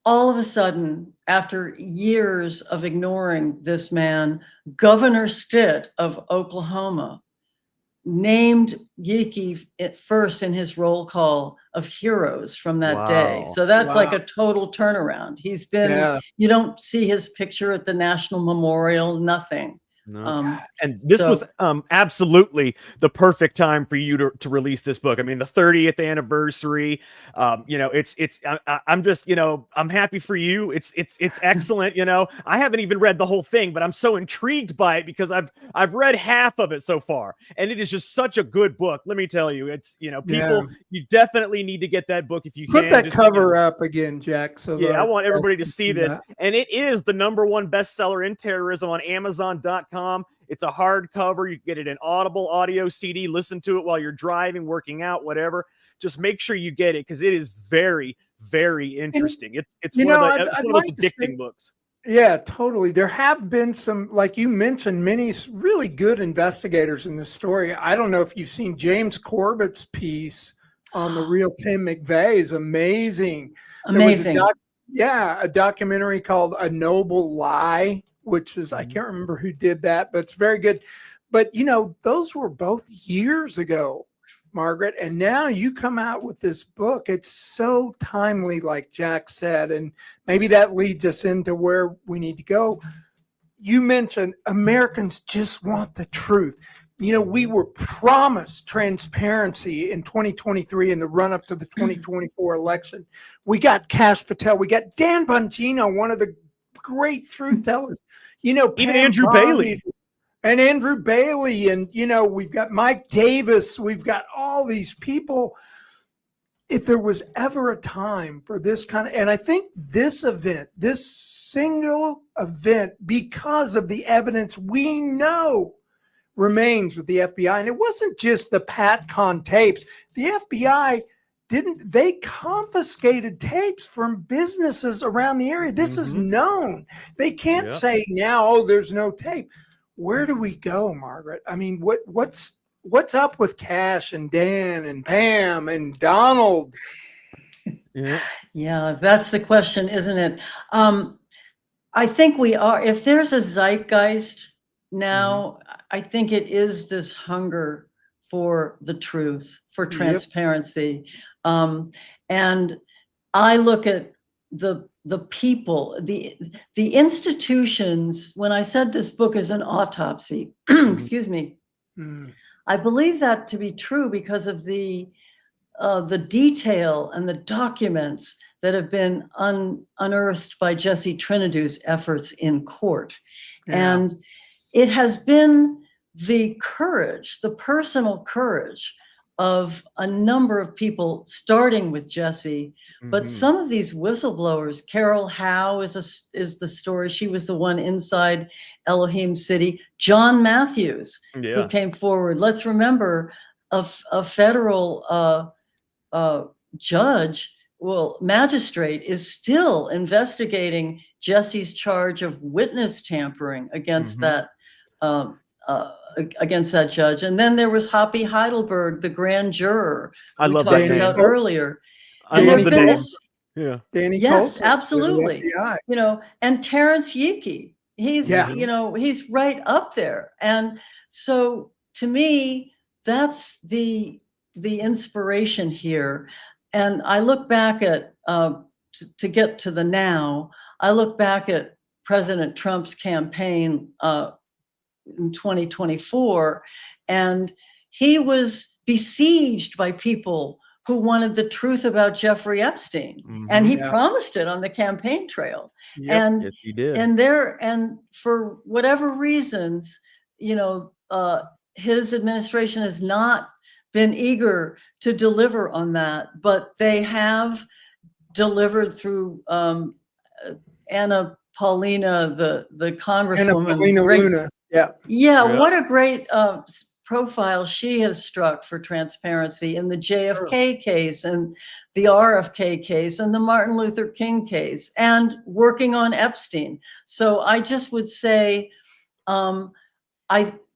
all of a sudden, after years of ignoring this man, Governor Stitt of Oklahoma named Yeke at first in his roll call of heroes from that day. So that's like a total turnaround. He's been, you don't see his picture at the National Memorial, nothing. No. And this was absolutely the perfect time for you to release this book. I mean, the 30th anniversary, I'm just, I'm happy for you. It's excellent. I haven't even read the whole thing, but I'm so intrigued by it because I've read half of it so far, and it is just such a good book. Let me tell you, it's, people, you definitely need to get that book if you can. Put that cover up again, Jack. So I want everybody to see this. And it is the #1 bestseller in terrorism on Amazon.com. It's a hardcover. You can get it in Audible, audio, CD. Listen to it while you're driving, working out, whatever. Just make sure you get it because it is very, very interesting. It's one of those addicting books. Yeah, totally. There have been some, like you mentioned, many really good investigators in this story. I don't know if you've seen James Corbett's piece on the real Tim McVeigh is amazing. Amazing. A documentary called A Noble Lie, which is, I can't remember who did that, but it's very good. But, those were both years ago, Margaret. And now you come out with this book. It's so timely, like Jack said, and maybe that leads us into where we need to go. You mentioned Americans just want the truth. We were promised transparency in 2023 in the run up to the 2024 election. We got Kash Patel. We got Dan Bongino, one of the great truth tellers. Even Andrew Bailey. And Andrew Bailey. And, we've got Mike Davis. We've got all these people. If there was ever a time for this kind of, and I think this event, this single event, because of the evidence we know remains with the FBI. And it wasn't just the PatCon tapes. The FBI they confiscated tapes from businesses around the area. This is known. They can't say now, there's no tape. Where do we go, Margaret? I mean, what's up with Kash and Dan and Pam and Donald? Yeah, that's the question, isn't it? I think we are, if there's a zeitgeist now, I think it is this hunger for the truth, for transparency. And I look at the people, the institutions. When I said this book is an autopsy, excuse me, I believe that to be true because of the detail and the documents that have been unearthed by Jesse Trinidad's efforts in court. And it has been the courage, the personal courage of a number of people, starting with Jesse, but some of these whistleblowers, Carol Howe is the story. She was the one inside Elohim City. John Matthews, who came forward. Let's remember, a federal judge, magistrate, is still investigating Jesse's charge of witness tampering against that judge. And then there was Hoppy Heidelberg, the grand juror I we love talked that name. about earlier. I Danny love the name. Coulson. Yeah. Danny Yes, Coulson, absolutely. the FBI. You know, and Terrence Yeakey, he's, Yeah. you know, he's right up there. And so to me, that's the inspiration here. And I look back at, to get to the now, I look back at President Trump's campaign in 2024, and he was besieged by people who wanted the truth about Jeffrey Epstein, and he promised it on the campaign trail. Yep. And Yes, he did. and for whatever reasons, you know, his administration has not been eager to deliver on that, but they have delivered through Anna Paulina, the congresswoman. Anna Paulina Luna. Yeah. Yeah, what a great profile she has struck for transparency in the JFK case and the RFK case and the Martin Luther King case, and working on Epstein. So I just would say,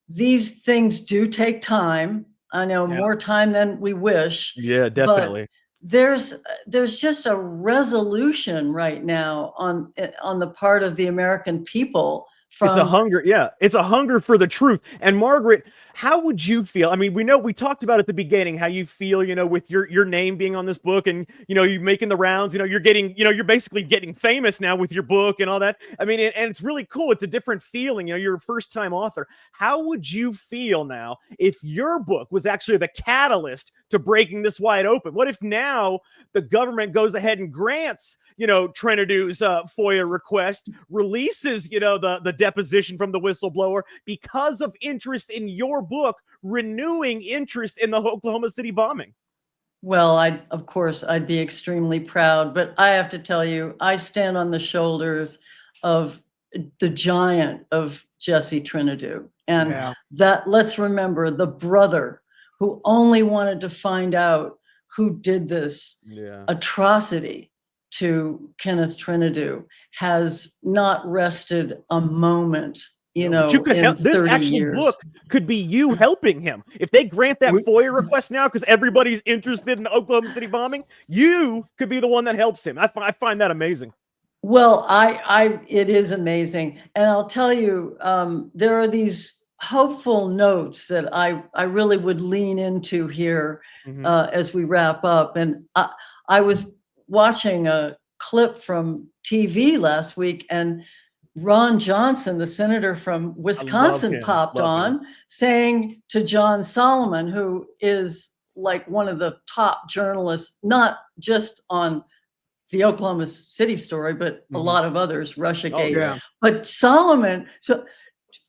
these things do take time. I know more time than we wish. Yeah, definitely. There's just a resolution right now on the part of the American people. It's a hunger. Yeah. It's a hunger for the truth. And Margaret, how would you feel? I mean, we talked about at the beginning how you feel, you know, with your name being on this book, and, you know, you making the rounds, you know, you're basically getting famous now with your book and all that. I mean, and it's really cool. It's a different feeling. You know, you're a first time author. How would you feel now if your book was actually the catalyst to breaking this wide open? What if now the government goes ahead and grants, you know, Trinity's FOIA request, releases, you know, the deposition from the whistleblower because of interest in your book, renewing interest in the Oklahoma City bombing? Well, of course, I'd be extremely proud, but I have to tell you, I stand on the shoulders of the giant of Jesse Trinity. And that, let's remember, the brother who only wanted to find out who did this atrocity to Kenneth Trinity has not rested a moment, you know, you could in this 30 actual years. book could be you helping him. If they grant that FOIA request now because everybody's interested in the Oklahoma City bombing, you could be the one that helps him. I find that amazing. Well, it is amazing. And I'll tell you, there are these hopeful notes that I really would lean into here as we wrap up. And I was watching a clip from TV last week, and Ron Johnson, the senator from Wisconsin, popped on saying to John Solomon, who is like one of the top journalists, not just on the Oklahoma City story, but a lot of others, Russiagate. But Solomon, so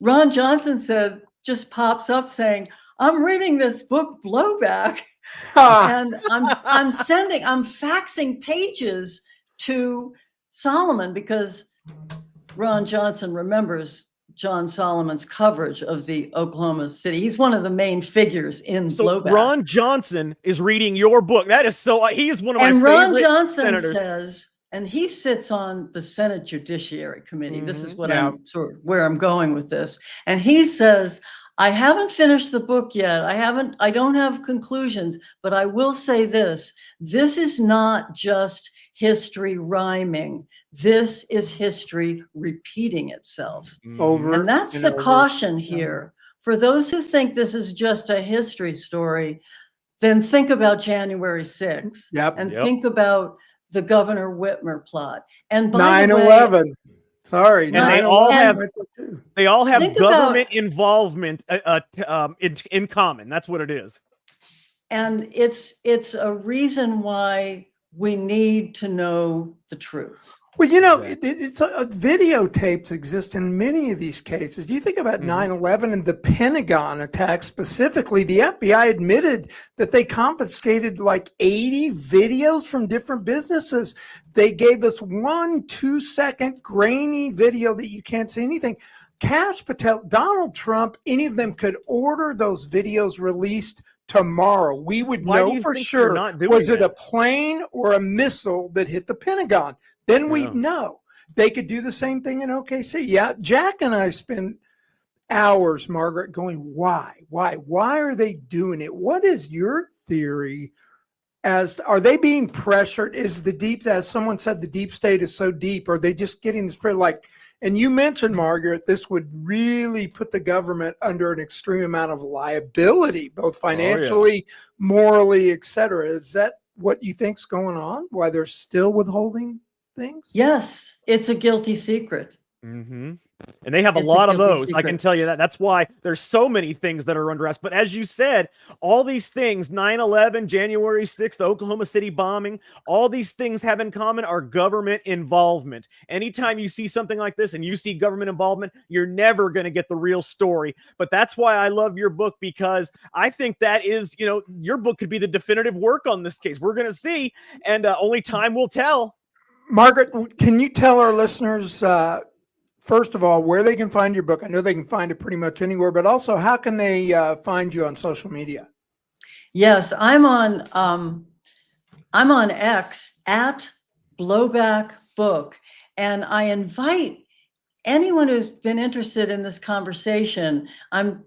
Ron Johnson just pops up saying, "I'm reading this book, Blowback." And I'm faxing pages to Solomon because Ron Johnson remembers John Solomon's coverage of the Oklahoma City. He's one of the main figures in Blowback. Ron Johnson is reading your book. That is so. He is one of my favorite Ron Johnson senators. says, and he sits on the Senate Judiciary Committee. This is what where I'm going with this. And he says, I haven't finished the book yet. I don't have conclusions, but I will say this. This is not just history rhyming. This is history repeating itself. And that's the caution here. For those who think this is just a history story, then think about January 6th and think about the Governor Whitmer plot. And by 9/11. Sorry. And they all have government involvement in common. That's what it is. And it's a reason why we need to know the truth. Well, you know, videotapes exist in many of these cases. You think about 9/11 and the Pentagon attack specifically. The FBI admitted that they confiscated like 80 videos from different businesses. They gave us 1 2-second grainy video that you can't see anything. Kash Patel, Donald Trump, any of them could order those videos released tomorrow, we would Why do know you for think they're sure, not doing was it that? a plane or a missile that hit the Pentagon? Then we'd Yeah. know. They could do the same thing in OKC. Yeah, Jack and I spend hours, Margaret, going, why are they doing it? What is your theory? Are they being pressured? Is the deep, as someone said, the deep state is so deep? Are they just getting the spread? Like, and you mentioned, Margaret, this would really put the government under an extreme amount of liability, both financially, morally, et cetera. Is that what you think's going on? Why they're still withholding things? Yes, it's a guilty secret. Mm-hmm. And they have a It's a lot of guilty those. I can secret. tell you that. That's why there's so many things that are under arrest. But as you said, all these things, 9/11, January 6th, the Oklahoma City bombing, all these things have in common are government involvement. Anytime you see something like this and you see government involvement, you're never going to get the real story. But that's why I love your book, because I think that is, your book could be the definitive work on this case. We're going to see, and only time will tell. Margaret, can you tell our listeners, first of all, where they can find your book? I know they can find it pretty much anywhere, but also how can they find you on social media? Yes, I'm on X at Blowback Book, and I invite anyone who's been interested in this conversation. I'm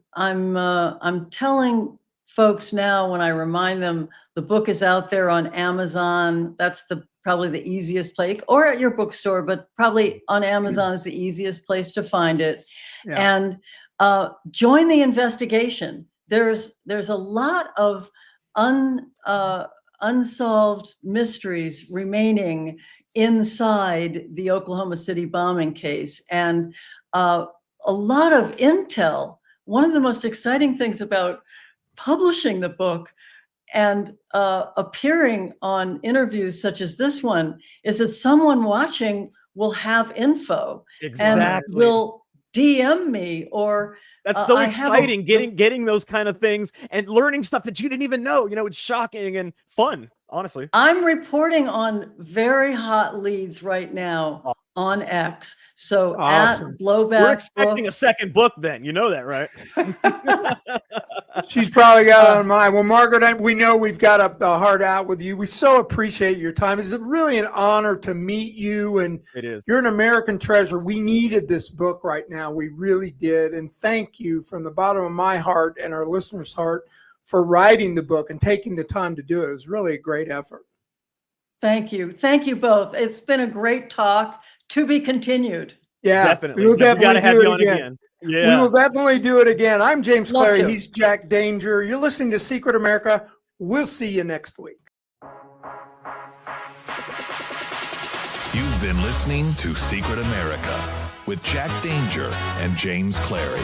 telling folks now, when I remind them, the book is out there on Amazon. That's probably the easiest place, or at your bookstore, but probably on Amazon is the easiest place to find it. Yeah. And join the investigation. There's a lot of unsolved mysteries remaining inside the Oklahoma City bombing case, and a lot of intel. One of the most exciting things about publishing the book and appearing on interviews such as this one is that someone watching will have info. Exactly. And will DM me, or that's so exciting, getting those kind of things and learning stuff that you didn't even know. It's shocking and fun, honestly. I'm reporting on very hot leads right now on X. So awesome. At Blowback We're expecting a second book then. You know that, right? She's probably got it on mine. Well, Margaret, we know we've got a heart out with you. We so appreciate your time. It's really an honor to meet you, and it is. You're an American treasure. We needed this book right now. We really did. And thank you from the bottom of my heart and our listeners' heart for writing the book and taking the time to do it. It was really a great effort. Thank you. Thank you both. It's been a great talk. To be continued. Yeah, definitely. We will definitely have do you it on again. Yeah. We will definitely do it again. I'm James Love Clary. to. He's Jack Danger. You're listening to Secret America. We'll see you next week. You've been listening to Secret America with Jack Danger and James Clary.